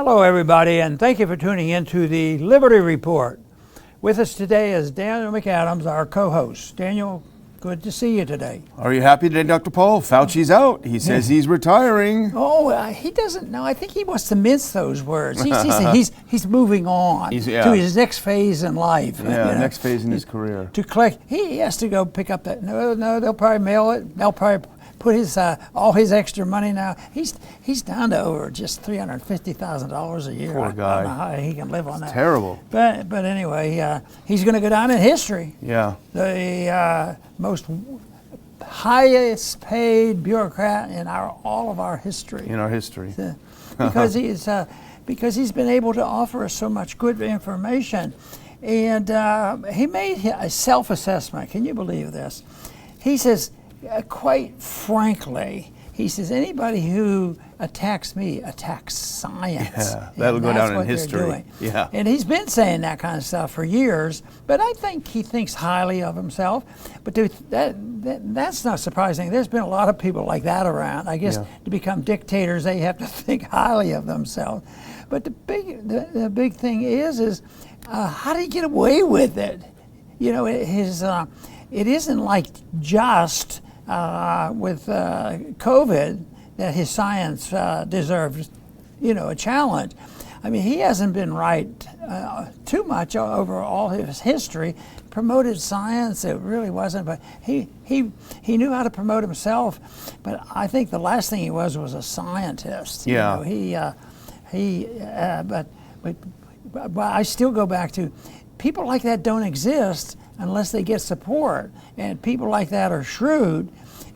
Hello, everybody, and thank you for tuning in to the Liberty Report. With us today is Daniel McAdams, our co-host. Daniel, good to see you today. Are you happy today, Dr. Paul? Fauci's out. He says he's retiring. Oh, he doesn't know. I think he wants to mince those words. He's moving on to his next phase in life. Yeah, next phase in his career. To collect, he has to go pick up that. No, they'll probably mail it. They'll probably put his all his extra money now. He's down to over just $350,000 a year. Poor guy. I don't know how he can live on that. Terrible. But anyway, he's going to go down in history. Yeah. The most highest paid bureaucrat in all of our history. In our history. Because he's been able to offer us so much good information, and he made a self-assessment. Can you believe this? He says, quite frankly, he says, anybody who attacks me attacks science. Yeah, that'll go down in history. Yeah. And he's been saying that kind of stuff for years, but I think he thinks highly of himself. But that's not surprising. There's been a lot of people like that around. I guess to become dictators, they have to think highly of themselves. But the big thing is how did he get away with it? You know, it isn't like just with COVID that his science deserves, a challenge. I mean, he hasn't been right too much over all his history. Promoted science, it really wasn't, but he knew how to promote himself. But I think the last thing he was a scientist. Yeah. But I still go back to people like that don't exist unless they get support, and people like that are shrewd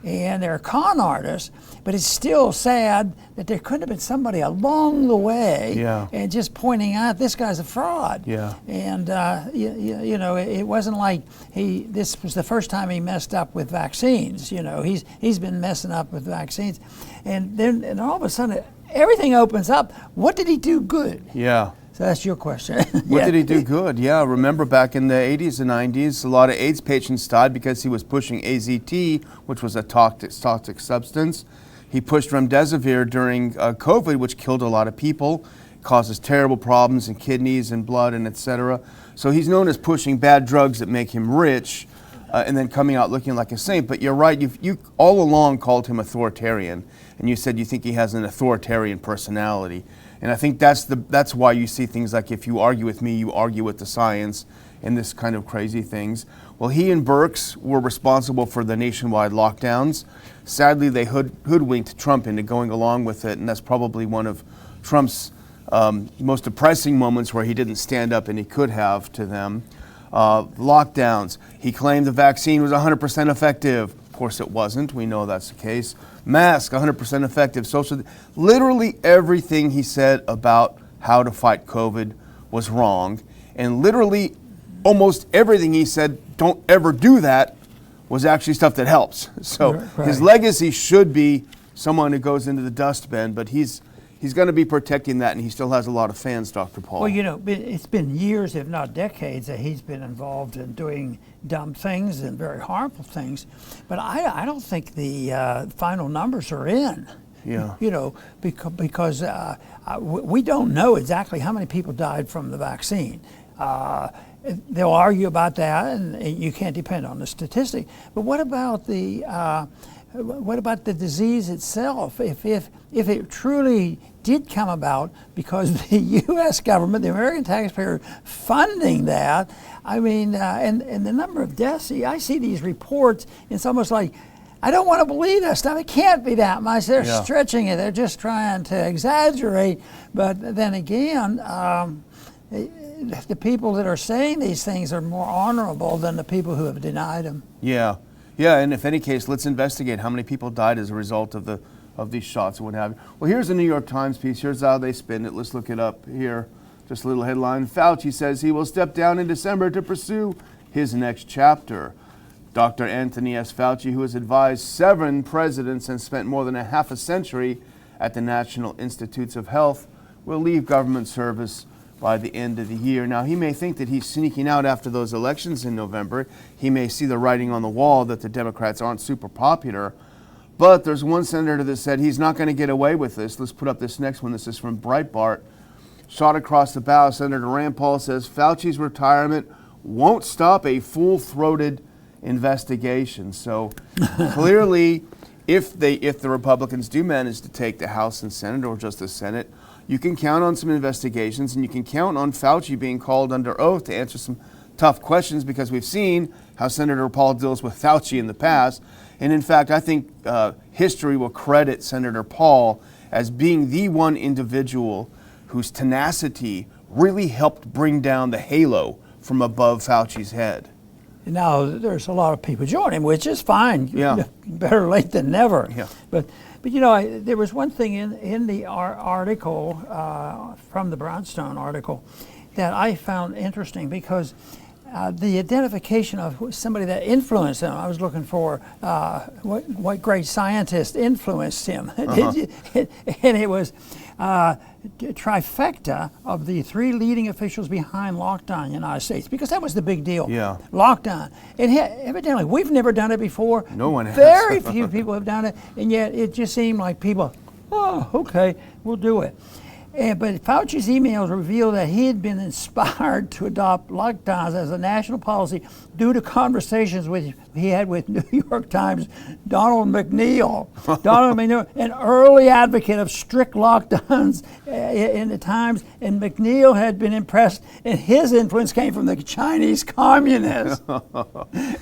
and they're con artists, but it's still sad that there couldn't have been somebody along the way and just pointing out this guy's a fraud. Yeah. And it wasn't like this was the first time he messed up with vaccines. He's been messing up with vaccines, and all of a sudden everything opens up. What did he do good? Yeah. So that's your question. What did he do good? Yeah, remember back in the 80s and 90s, a lot of AIDS patients died because he was pushing AZT, which was a toxic substance. He pushed remdesivir during COVID, which killed a lot of people, causes terrible problems in kidneys and blood and etc. So he's known as pushing bad drugs that make him rich and then coming out looking like a saint. But you're right, you all along called him authoritarian, and you said you think he has an authoritarian personality. And I think that's why you see things like, if you argue with me, you argue with the science, and this kind of crazy things. Well, he and Birx were responsible for the nationwide lockdowns. Sadly, they hoodwinked Trump into going along with it, and that's probably one of Trump's most depressing moments where he didn't stand up and he could have to them. Lockdowns. He claimed the vaccine was 100% effective. Of course it wasn't. We know that's the case. Mask, 100% effective. Literally everything he said about how to fight COVID was wrong. And literally almost everything he said, don't ever do that, was actually stuff that helps. So his legacy should be someone who goes into the dustbin, but he's going to be protecting that, and he still has a lot of fans, Dr. Paul. Well, it's been years, if not decades, that he's been involved in doing dumb things and very harmful things. But I don't think the final numbers are in. Yeah. Because we don't know exactly how many people died from the vaccine. They'll argue about that, and you can't depend on the statistic. But what about the disease itself? If it truly did come about because the U.S. government, the American taxpayer, funding that, I mean, and the number of deaths. I see these reports, and it's almost like, I don't want to believe that stuff. It can't be that much. They're stretching it. They're just trying to exaggerate. But then again, the people that are saying these things are more honorable than the people who have denied them. Yeah. Yeah, and if any case, let's investigate how many people died as a result of these shots and what have you. Well, here's a New York Times piece. Here's how they spin it. Let's look it up here. Just a little headline. Fauci says he will step down in December to pursue his next chapter. Dr. Anthony S. Fauci, who has advised 7 presidents and spent more than a half a century at the National Institutes of Health, will leave government service by the end of the year. Now, he may think that he's sneaking out after those elections in November. He may see the writing on the wall that the Democrats aren't super popular. But there's one senator that said he's not going to get away with this. Let's put up this next one. This is from Breitbart. shot across the bow. Senator Rand Paul says Fauci's retirement won't stop a full-throated investigation. So clearly, if the Republicans do manage to take the House and Senate, or just the Senate, you can count on some investigations, and you can count on Fauci being called under oath to answer some tough questions, because we've seen how Senator Paul deals with Fauci in the past. And in fact, I think history will credit Senator Paul as being the one individual whose tenacity really helped bring down the halo from above Fauci's head. Now, there's a lot of people joining him, which is fine. Yeah. Better late than never. Yeah. But you know, there was one thing in the article, from the Brownstone article, that I found interesting, because the identification of somebody that influenced him. I was looking for what great scientist influenced him. And it was trifecta of the 3 leading officials behind lockdown in the United States, because that was the big deal. Yeah. Lockdown. And evidently, we've never done it before. No one has. Very few people have done it, and yet it just seemed like people, oh, okay, we'll do it. But Fauci's emails reveal that he had been inspired to adopt lockdowns as a national policy due to conversations he had with New York Times Donald McNeil. Donald McNeil, an early advocate of strict lockdowns in the Times, and McNeil had been impressed, and his influence came from the Chinese communists.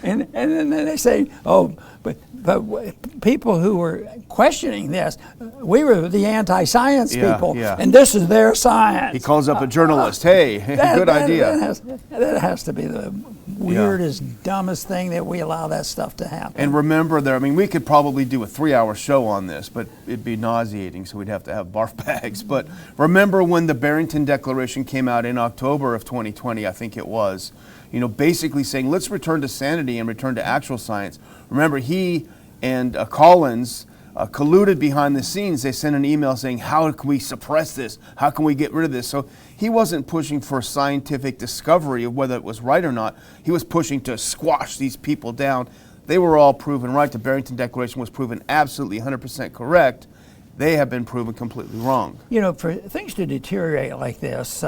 and then they say, oh, but people who were questioning this, we were the anti-science people, and this is their science. He calls up a journalist, hey, good idea. That has to be the weirdest, dumbest thing that we allow that stuff to happen. And remember, we could probably do a 3-hour show on this, but it'd be nauseating, so we'd have to have barf bags. But remember when the Barrington Declaration came out in October of 2020, I think it was, basically saying, let's return to sanity and return to actual science. Remember, he and Collins colluded behind the scenes. They sent an email saying, how can we suppress this? How can we get rid of this? So he wasn't pushing for scientific discovery of whether it was right or not. He was pushing to squash these people down. They were all proven right. The Barrington Declaration was proven absolutely 100% correct. They have been proven completely wrong. For things to deteriorate like this,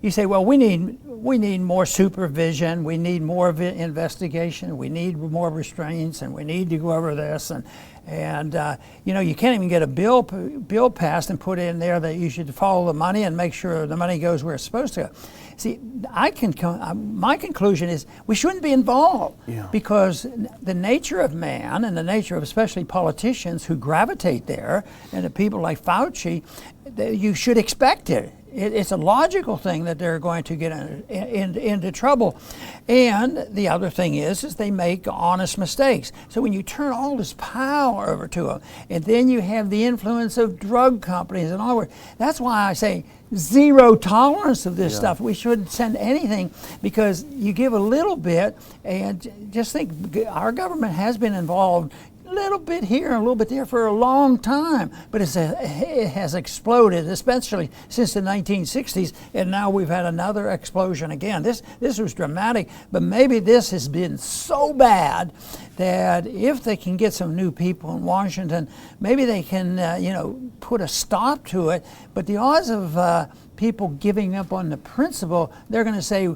you say, well, we need more supervision, we need more investigation, we need more restraints, and we need to go over this, and you can't even get a bill passed and put in there that you should follow the money and make sure the money goes where it's supposed to go. See, my conclusion is we shouldn't be involved, because the nature of man, and the nature of especially politicians who gravitate there, and the people like Fauci, you should expect it. It's a logical thing that they're going to get into trouble. And the other thing is they make honest mistakes. So when you turn all this power over to them, and then you have the influence of drug companies and all, that's why I say zero tolerance of this stuff. We shouldn't send anything, because you give a little bit, and just think, our government has been involved a little bit here and a little bit there for a long time, but it has exploded, especially since the 1960s, and now we've had another explosion again. This was dramatic, but maybe this has been so bad that if they can get some new people in Washington, maybe they can put a stop to it. But the odds of people giving up on the principle, they're going to say,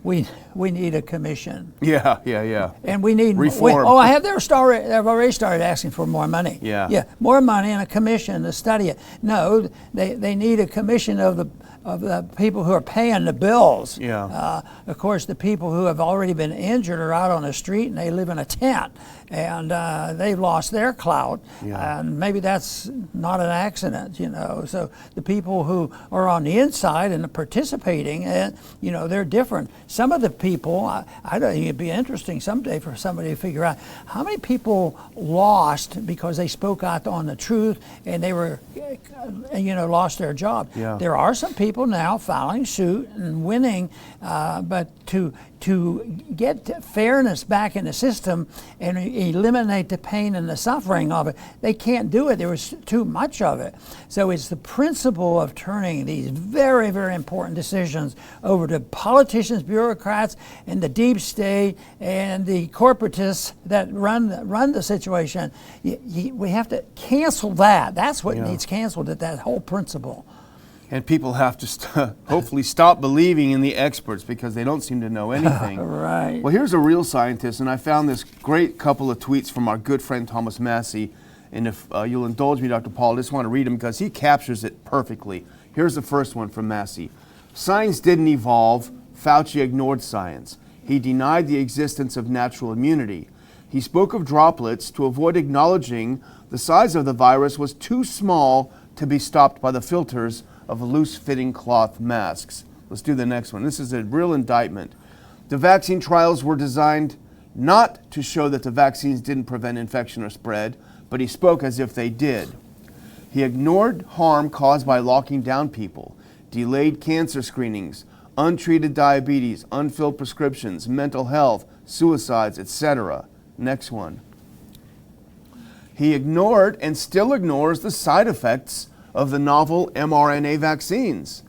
we need a commission. Yeah. And we need reform. They've already started asking for more money. Yeah, more money and a commission to study it. No, they need a commission of the people who are paying the bills. Of course, the people who have already been injured are out on the street and they live in a tent, and they've lost their clout. And maybe that's not an accident, So the people who are on the inside and are participating, they're different. Some of the people, I don't think it'd be interesting someday for somebody to figure out how many people lost because they spoke out on the truth and they were, lost their job. There are some people now filing suit and winning, but to get fairness back in the system and eliminate the pain and the suffering of it, they can't do it. There was too much of it. So it's the principle of turning these very, very important decisions over to politicians, bureaucrats, and the deep state and the corporatists that run the situation. We have to cancel that. That's what needs canceled, that whole principle. And people have to hopefully stop believing in the experts because they don't seem to know anything. Right. Well, here's a real scientist, and I found this great couple of tweets from our good friend Thomas Massey. And if you'll indulge me, Dr. Paul, I just want to read them because he captures it perfectly. Here's the first one from Massey. Science didn't evolve. Fauci ignored science. He denied the existence of natural immunity. He spoke of droplets to avoid acknowledging the size of the virus was too small to be stopped by the filters of loose-fitting cloth masks. Let's do the next one. This is a real indictment. The vaccine trials were designed not to show that the vaccines didn't prevent infection or spread, but he spoke as if they did. He ignored harm caused by locking down people, delayed cancer screenings, untreated diabetes, unfilled prescriptions, mental health, suicides, etc. Next one. He ignored and still ignores the side effects of the novel mRNA vaccines.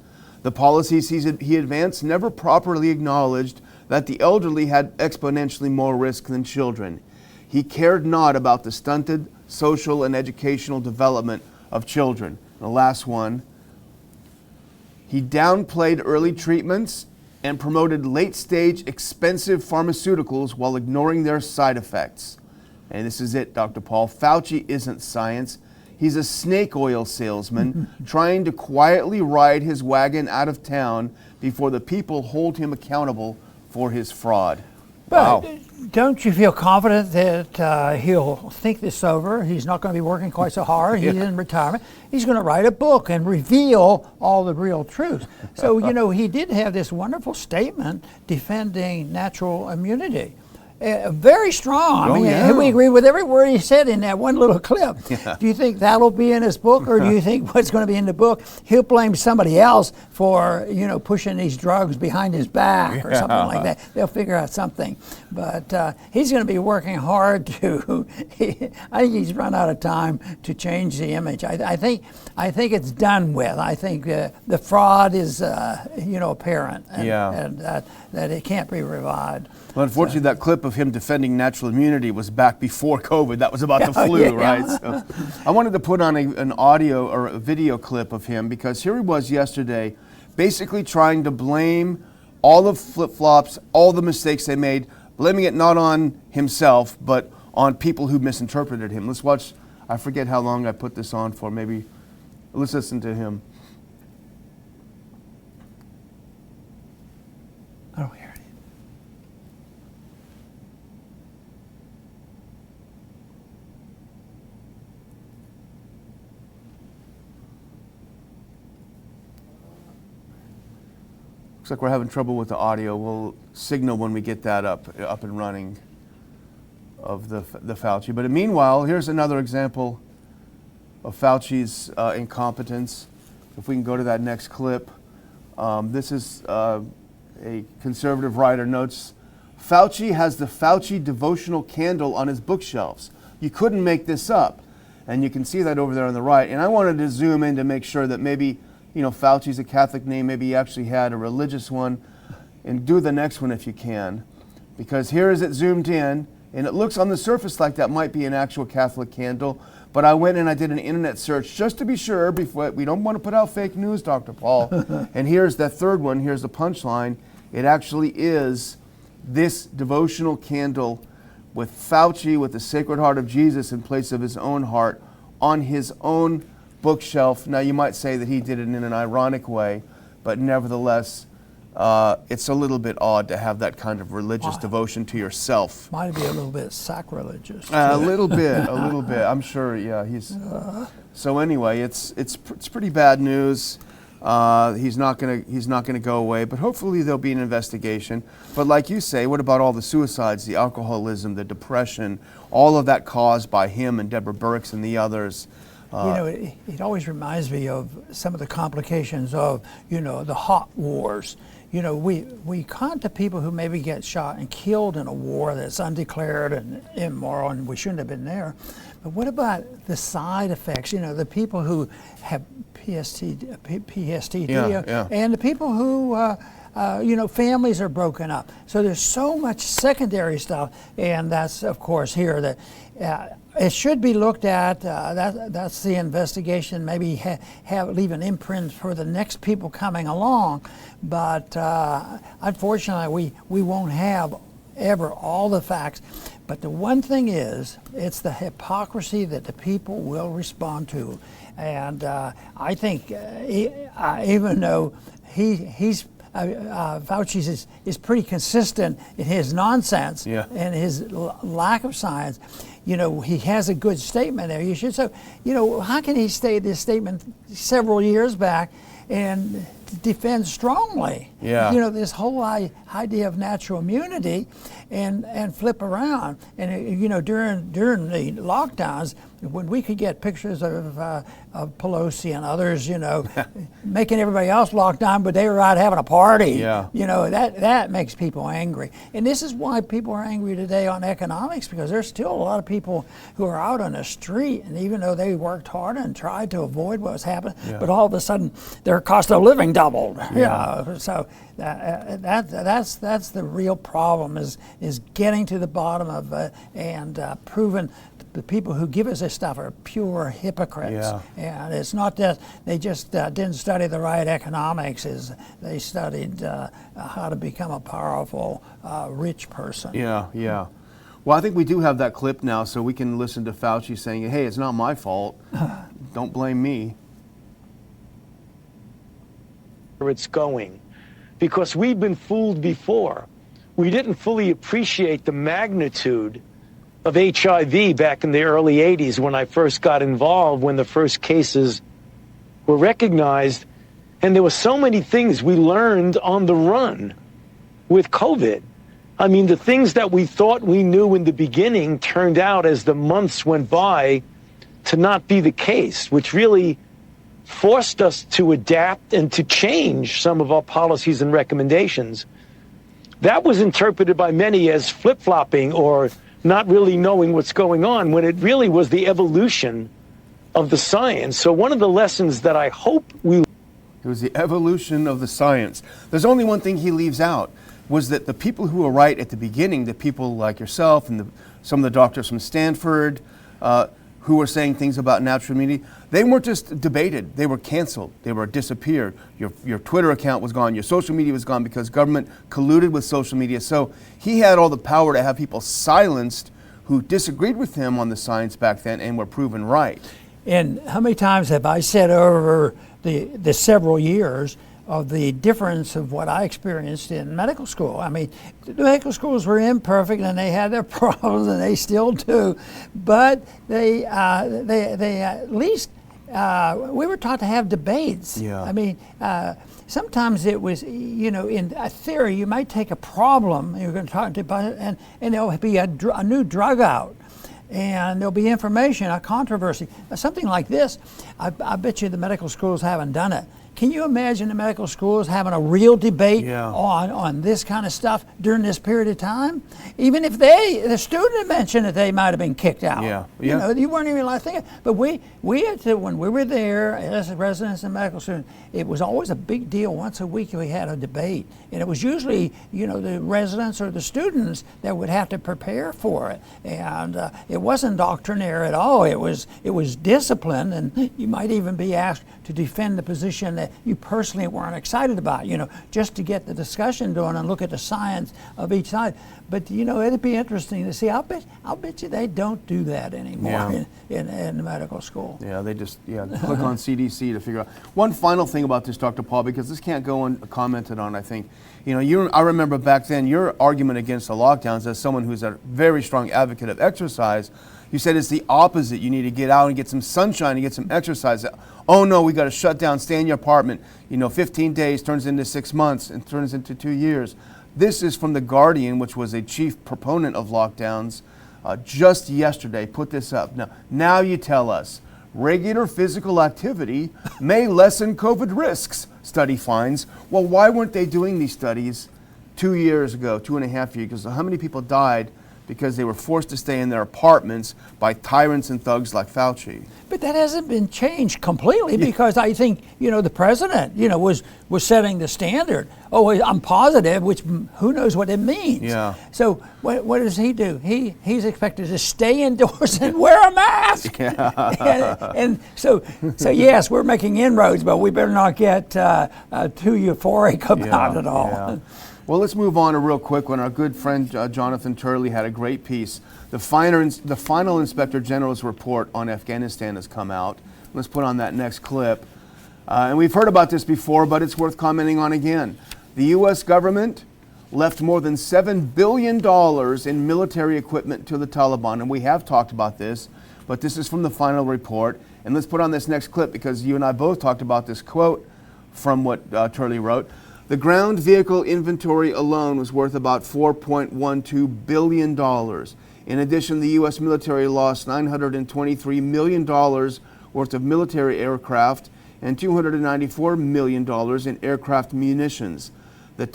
The policies he advanced never properly acknowledged that the elderly had exponentially more risk than children. He cared not about the stunted social and educational development of children. The last one. He downplayed early treatments and promoted late-stage expensive pharmaceuticals while ignoring their side effects. And this is it, Dr. Paul. Fauci isn't science. He's a snake oil salesman trying to quietly ride his wagon out of town before the people hold him accountable for his fraud. But Wow. don't you feel confident that he'll think this over? He's not going to be working quite so hard. He's in retirement. He's going to write a book and reveal all the real truth. So, he did have this wonderful statement defending natural immunity. Very strong. We agree with every word he said in that one little clip. Yeah. Do you think that'll be in his book, or do you think what's going to be in the book, he'll blame somebody else for, pushing these drugs behind his back or something like that? They'll figure out something. But he's going to be working hard to, I think he's run out of time to change the image. I think it's done with. I think the fraud is, apparent and that it can't be revived. Well, unfortunately, that clip of him defending natural immunity was back before COVID. That was about the flu, right? So I wanted to put on an audio or a video clip of him because here he was yesterday basically trying to blame all the flip-flops, all the mistakes they made, blaming it not on himself, but on people who misinterpreted him. Let's watch. I forget how long I put this on for. Maybe let's listen to him. I don't hear it. Looks like we're having trouble with the audio. We'll signal when we get that up and running of the Fauci. But meanwhile, here's another example of Fauci's incompetence. If we can go to that next clip. This is a conservative writer notes, Fauci has the Fauci devotional candle on his bookshelves. You couldn't make this up. And you can see that over there on the right. And I wanted to zoom in to make sure that maybe Fauci's a Catholic name, maybe he actually had a religious one. And do the next one if you can. Because here is it zoomed in, and it looks on the surface like that might be an actual Catholic candle. But I went and I did an internet search just to be sure. Before we don't want to put out fake news, Dr. Paul. And here's that third one. Here's the punchline. It actually is this devotional candle with Fauci with the Sacred Heart of Jesus in place of his own heart on his own bookshelf. Now you might say that he did it in an ironic way, but nevertheless, it's a little bit odd to have that kind of religious devotion to yourself. Might be a little bit sacrilegious. A little bit. I'm sure. Yeah, he's. So anyway, it's pretty bad news. He's not gonna go away, but hopefully there'll be an investigation. But like you say, what about all the suicides, the alcoholism, the depression, all of that caused by him and Deborah Birx and the others? It always reminds me of some of the complications of, the hot wars. We come to people who maybe get shot and killed in a war that's undeclared and immoral, and we shouldn't have been there. But what about the side effects? The people who have PTSD, and the people who families are broken up. So there's so much secondary stuff, and that's, of course, here that it should be looked at. That's the investigation. Maybe leave an imprint for the next people coming along. But unfortunately, we won't have ever all the facts. But the one thing is, it's the hypocrisy that the people will respond to. And I think even though Fauci is pretty consistent in his nonsense and his lack of science, he has a good statement there. You should say, how can he state this statement several years back and defend strongly? This whole idea of natural immunity and flip around. And during the lockdowns, when we could get pictures of Pelosi and others, making everybody else lock down, but they were out having a party. That makes people angry. And this is why people are angry today on economics, because there's still a lot of people who are out on the street, and even though they worked hard and tried to avoid what was happening, but all of a sudden their cost of living doubled. So that's the real problem, is getting to the bottom of it and proving the people who give us this stuff are pure hypocrites. And it's not that they just didn't study the right economics, is they studied how to become a powerful, rich person. Well, I think we do have that clip now, so we can listen to Fauci saying, hey, it's not my fault. Don't blame me. Where it's going, because we've been fooled before. We didn't fully appreciate the magnitude of HIV back in the early 80s when I first got involved, when the first cases were recognized. And there were so many things we learned on the run with COVID. I mean, the things that we thought we knew in the beginning turned out, as the months went by, to not be the case, which really forced us to adapt and to change some of our policies and recommendations. That was interpreted by many as flip-flopping or not really knowing what's going on, when it really was the evolution of the science. So one of the lessons that I hope we... It was the evolution of the science. There's only one thing he leaves out, was that the people who were right at the beginning, the people like yourself and some of the doctors from Stanford, who were saying things about natural immunity, they weren't just debated, they were canceled, they were disappeared. Your Twitter account was gone, your social media was gone because government colluded with social media. So he had all the power to have people silenced who disagreed with him on the science back then and were proven right. And how many times have I said over the several years of the difference of what I experienced in medical school? I mean, the medical schools were imperfect and they had their problems, and they still do, but they at least we were taught to have debates. I mean, sometimes it was, in a theory, you might take a problem you're going to talk about, and there'll be a new drug out, and there'll be information, a controversy, something like this. I bet you the medical schools haven't done it. Can you imagine the medical schools having a real debate on this kind of stuff during this period of time? Even if the student mentioned that they might have been kicked out. You weren't even allowed to think. But we had to, when we were there as residents and medical students, it was always a big deal. Once a week we had a debate. And it was usually, the residents or the students that would have to prepare for it. And it wasn't doctrinaire at all. It was discipline, and you might even be asked to defend the position that you personally weren't excited about, just to get the discussion going and look at the science of each side. But it'd be interesting to see. I'll bet you they don't do that anymore in medical school. They just click on CDC to figure out. One final thing about this, Dr. Paul, because this can't go uncommented on, I think. I remember back then your argument against the lockdowns, as someone who's a very strong advocate of exercise. You said it's the opposite. You need to get out and get some sunshine and get some exercise. Oh no, we got to shut down, stay in your apartment. 15 days turns into 6 months and turns into 2 years. This is from The Guardian, which was a chief proponent of lockdowns, just yesterday, put this up. Now you tell us, regular physical activity may lessen COVID risks, study finds. Well, why weren't they doing these studies 2 years ago, 2.5 years ago? How many people died because they were forced to stay in their apartments by tyrants and thugs like Fauci. But that hasn't been changed completely because I think, the president, was setting the standard. Oh, I'm positive, which who knows what it means. Yeah. So what does he do? He's expected to stay indoors and wear a mask. Yeah. and so yes, we're making inroads, but we better not get too euphoric about it all. Yeah. Well, let's move on to real quick one. Our good friend Jonathan Turley had a great piece. The final Inspector General's report on Afghanistan has come out. Let's put on that next clip. And we've heard about this before, but it's worth commenting on again. The U.S. government left more than $7 billion in military equipment to the Taliban, and we have talked about this, but this is from the final report. And let's put on this next clip because you and I both talked about this quote from what Turley wrote. The ground vehicle inventory alone was worth about $4.12 billion. In addition, the U.S. military lost $923 million worth of military aircraft and $294 million in aircraft munitions.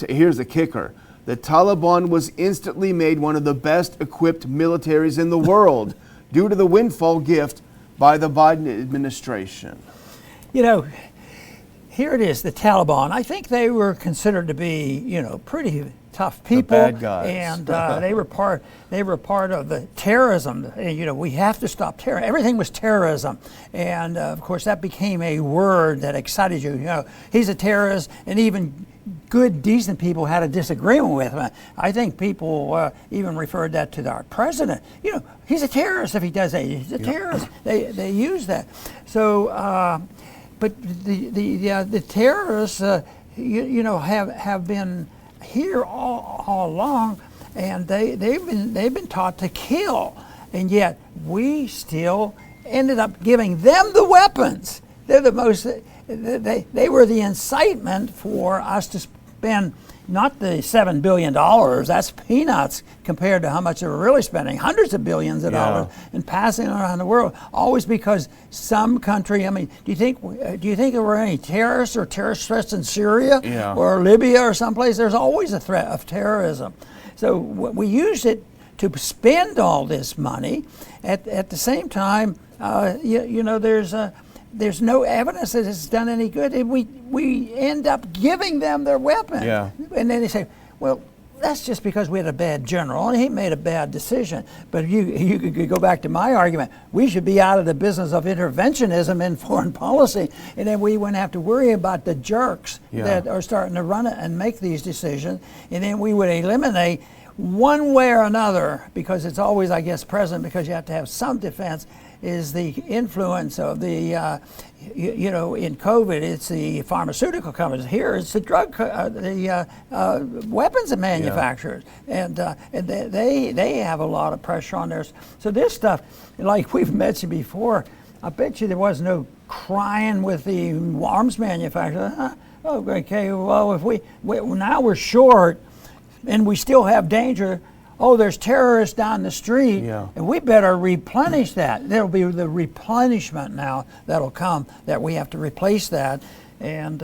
Here's the kicker. The Taliban was instantly made one of the best equipped militaries in the world due to the windfall gift by the Biden administration. Here it is, the Taliban. I think they were considered to be, pretty tough people. The bad guys. And they were part of the terrorism. We have to stop terror. Everything was terrorism. And of course that became a word that excited you. He's a terrorist, and even good, decent people had a disagreement with him. I think people even referred that to our president. He's a terrorist if he does that. He's a terrorist. They use that. So but the terrorists, have been here all along, and they've been taught to kill, and yet we still ended up giving them the weapons. They're the most. They were the incitement for us to spend not the $7 billion. That's peanuts compared to how much they were really spending, hundreds of billions of dollars, and passing around the world. Always because some country. Do you think there were any terrorists or terrorist threats in Syria or Libya or someplace? There's always a threat of terrorism. So we used it to spend all this money. At the same time, there's no evidence that it's done any good. And we end up giving them their weapon. Yeah. And then they say, well, that's just because we had a bad general and he made a bad decision. But you could go back to my argument. We should be out of the business of interventionism in foreign policy. And then we wouldn't have to worry about the jerks that are starting to run it and make these decisions. And then we would eliminate one way or another, because it's always, I guess, present, because you have to have some defense, is the influence of the, in COVID, it's the pharmaceutical companies. Here, it's the weapons manufacturers, and they have a lot of pressure on theirs. So this stuff, like we've mentioned before, I bet you there was no crying with the arms manufacturers. Oh, okay, well, if we now we're short, and we still have danger. Oh, there's terrorists down the street, and we better replenish that. There'll be the replenishment now that'll come, that we have to replace that, and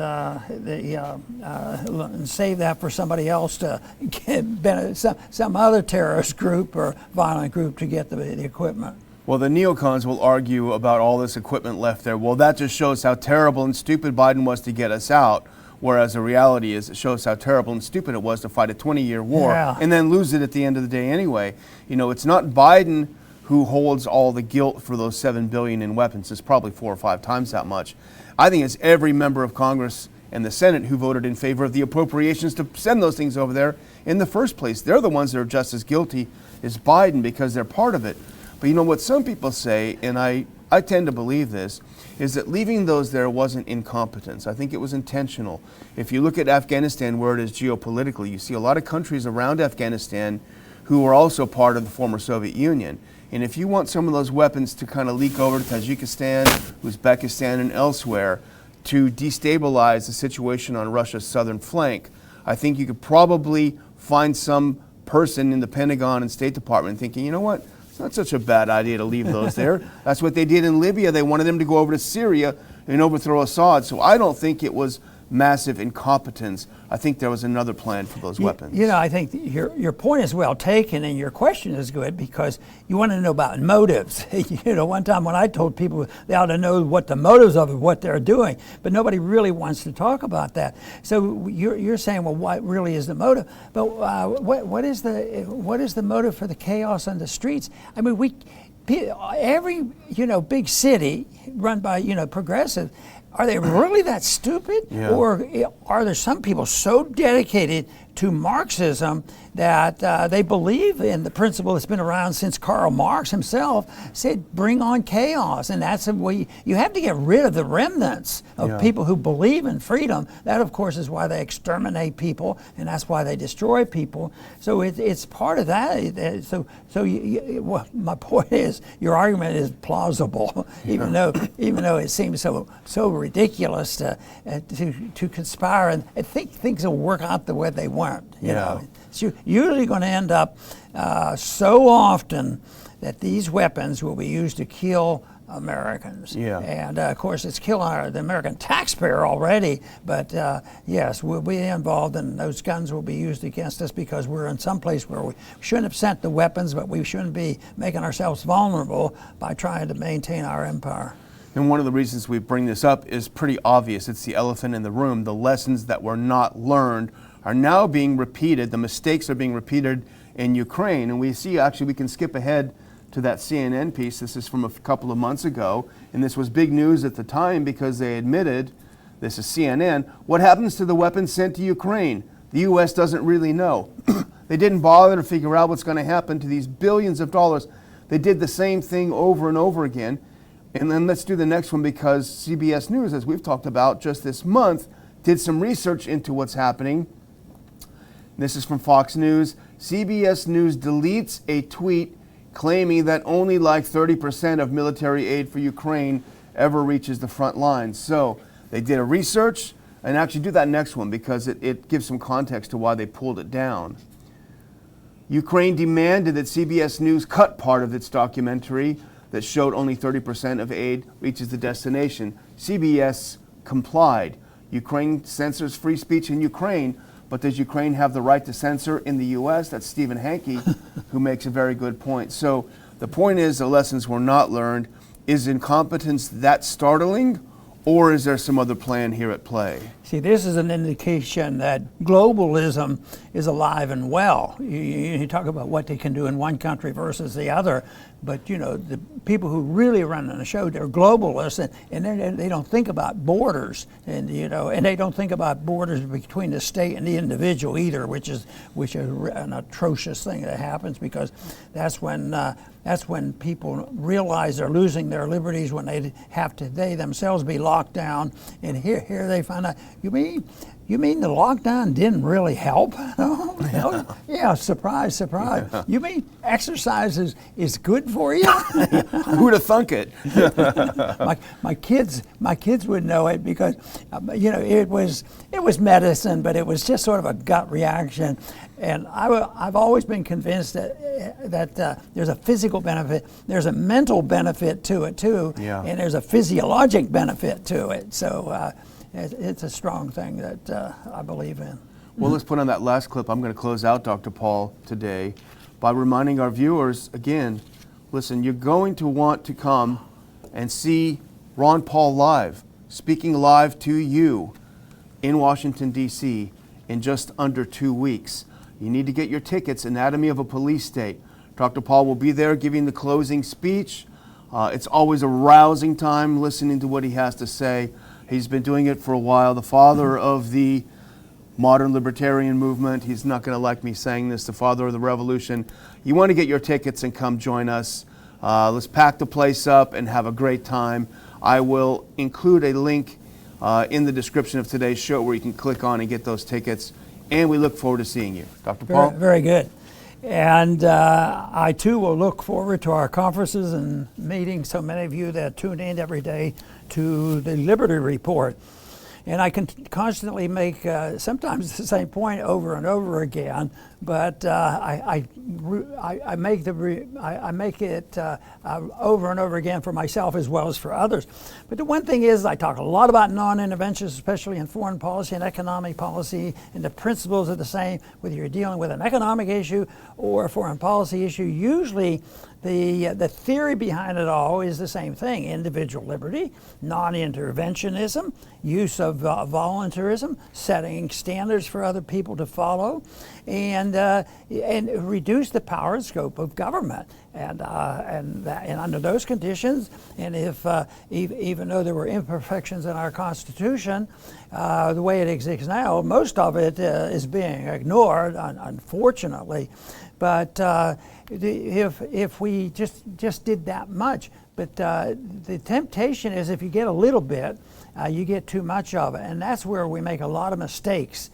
save that for somebody else to get some other terrorist group or violent group to get the equipment. Well, the neocons will argue about all this equipment left there. Well, that just shows how terrible and stupid Biden was to get us out. Whereas the reality is, it shows how terrible and stupid it was to fight a 20-year war and then lose it at the end of the day anyway. It's not Biden who holds all the guilt for those $7 billion in weapons. It's probably 4 or 5 times that much. I think it's every member of Congress and the Senate who voted in favor of the appropriations to send those things over there in the first place. They're the ones that are just as guilty as Biden because they're part of it. But what some people say, and I tend to believe this, is that leaving those there wasn't incompetence. I think it was intentional. If you look at Afghanistan, where it is geopolitically, you see a lot of countries around Afghanistan who are also part of the former Soviet Union. And if you want some of those weapons to kind of leak over to Tajikistan, Uzbekistan, and elsewhere to destabilize the situation on Russia's southern flank, I think you could probably find some person in the Pentagon and State Department thinking, you know what? It's not such a bad idea to leave those there. That's what they did in Libya. They wanted them to go over to Syria and overthrow Assad. So I don't think it was massive incompetence. I think there was another plan for those weapons. You know, I think your point is well taken, and your question is good because you want to know about motives. You know, one time when I told people they ought to know what the motives of what they're doing, but nobody really wants to talk about that. So you're saying, well, what really is the motive? But what is the motive for the chaos on the streets? I mean, every big city run by progressive. Are they really that stupid? Yeah. Or are there some people so dedicated to Marxism that they believe in the principle that's been around since Karl Marx himself said, bring on chaos? And that's the way you have to get rid of the remnants of people who believe in freedom. That, of course, is why they exterminate people, and that's why they destroy people. So it's part of that. So well, my point is, your argument is plausible, even though it seems so ridiculous to conspire and think things will work out the way they want. You know, it's usually going to end up so often that these weapons will be used to kill Americans. Yeah. And of course, it's killing the American taxpayer already. But yes, we'll be involved, and those guns will be used against us because we're in some place where we shouldn't have sent the weapons, but we shouldn't be making ourselves vulnerable by trying to maintain our empire. And one of the reasons we bring this up is pretty obvious. It's the elephant in the room. The lessons that were not learned are now being repeated. The mistakes are being repeated in Ukraine. And we see, actually, we can skip ahead to that CNN piece. This is from a couple of months ago. And this was big news at the time because they admitted, this is CNN, what happens to the weapons sent to Ukraine? The U.S. doesn't really know. They didn't bother to figure out what's going to happen to these billions of dollars. They did the same thing over and over again. And then let's do the next one, because CBS News, as we've talked about just this month, did some research into what's happening. This is from Fox News. CBS News deletes a tweet claiming that only like 30% of military aid for Ukraine ever reaches the front lines. So they did a research, and actually do that next one because it gives some context to why they pulled it down. Ukraine demanded that CBS News cut part of its documentary that showed only 30% of aid reaches the destination. CBS complied. Ukraine censors free speech in Ukraine, but does Ukraine have the right to censor in the U.S.? That's Stephen Hanke, who makes a very good point. So the point is, the lessons were not learned. Is incompetence that startling, or is there some other plan here at play? See, this is an indication that globalism is alive and well. You talk about what they can do in one country versus the other, but you know, the people who really run the show, they're globalists, and they don't think about borders, and and they don't think about borders between the state and the individual either, which is an atrocious thing that happens, because that's when people realize they're losing their liberties, when they themselves be locked down, and here they find out. You mean the lockdown didn't really help? Yeah, surprise. Yeah. You mean exercise is good for you? Who'd have thunk it? my kids would know it, because it was medicine, but it was just sort of a gut reaction. And I've always been convinced that there's a physical benefit, there's a mental benefit to it too, and there's a physiologic benefit to it. So it's a strong thing that I believe in. Well, let's put on that last clip. I'm going to close out Dr. Paul today by reminding our viewers again, listen, you're going to want to come and see Ron Paul live, speaking live to you in Washington, D.C. in just under 2 weeks. You need to get your tickets, Anatomy of a Police State. Dr. Paul will be there giving the closing speech. It's always a rousing time listening to what he has to say. He's been doing it for a while. The father of the modern libertarian movement. He's not going to like me saying this, the father of the revolution. You want to get your tickets and come join us. Let's pack the place up and have a great time. I will include a link in the description of today's show where you can click on and get those tickets. And we look forward to seeing you. Dr. Paul? Very good. And I, too, will look forward to our conferences and meeting so many of you that tune in every day to the Liberty Report. And I can constantly make sometimes the same point over and over again, but I make it over and over again for myself as well as for others. But the one thing is, I talk a lot about non-intervention, especially in foreign policy and economic policy, and the principles are the same whether you're dealing with an economic issue or a foreign policy issue. Usually the theory behind it all is the same thing: individual liberty, non-interventionism, use of voluntarism, setting standards for other people to follow, and reduce the power and scope of government. And under those conditions, and if even though there were imperfections in our Constitution, the way it exists now, most of it is being ignored, unfortunately. But if we just did that much, but the temptation is, if you get a little bit, you get too much of it, and that's where we make a lot of mistakes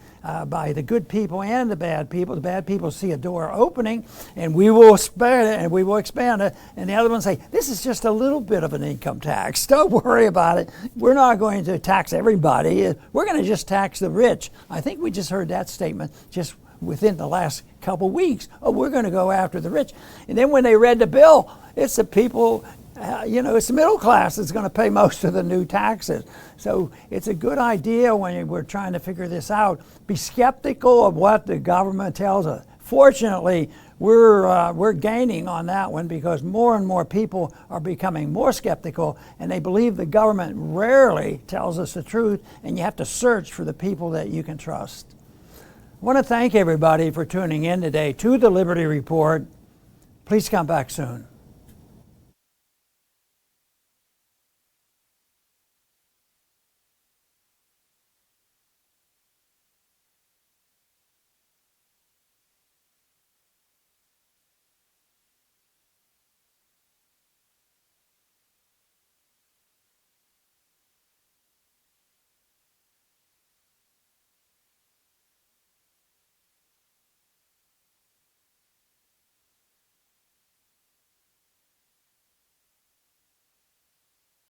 by the good people and the bad people. The bad people see a door opening, and we will expand it, and we will expand it, and the other ones say, this is just a little bit of an income tax. Don't worry about it. We're not going to tax everybody. We're going to just tax the rich. I think we just heard that statement just within the last couple weeks. Oh, we're going to go after the rich. And then when they read the bill, it's the people, it's the middle class that's going to pay most of the new taxes. So it's a good idea when we're trying to figure this out. Be skeptical of what the government tells us. Fortunately, we're gaining on that one, because more and more people are becoming more skeptical, and they believe the government rarely tells us the truth, and you have to search for the people that you can trust. I want to thank everybody for tuning in today to the Liberty Report. Please come back soon.